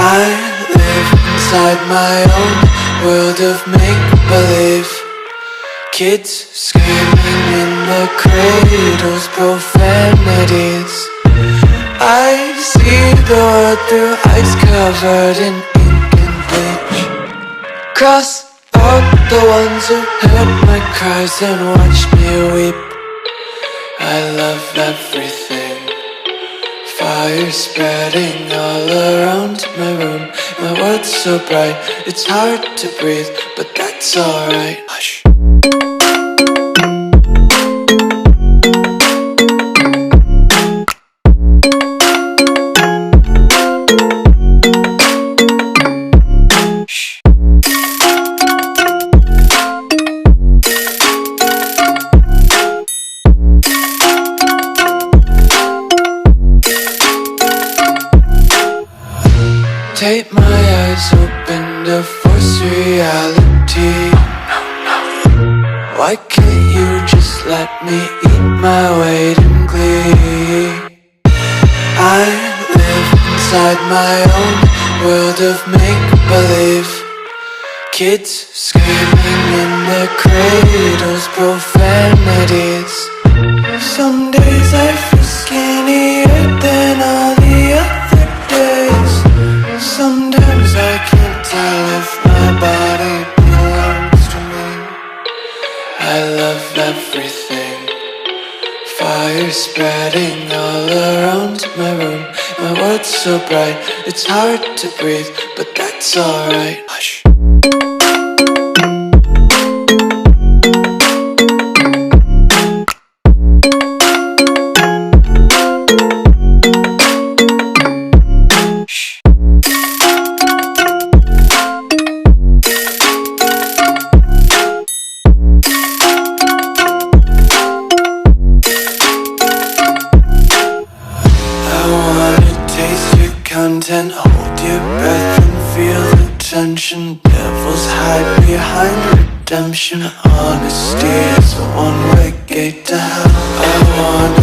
I live inside my own world of make-believe. Kids screaming in their cradles, profanities. I see the world through ice covered in ink and bleach. Cross out the ones who heard my cries and watched me weep. I love everything. Fire spreading all around my room. My world's so bright, it's hard to breathe, but that's alright. Hush. Tape my eyes open to force reality. Why can't you just let me eat my weight in glee? I live inside my own world of make-believe. Kids screaming in their cradles, profanities. Some days I feel skinnier than all the other days. Sometimes I can't tell if my body belongs to me. I love everything. Fire spreading all around my room. My world's so bright, it's hard to breathe, but that's alright. Hush. Content, hold your breath and feel the tension. Devils hide behind redemption. Honesty is a one-way gate to hell. I wanna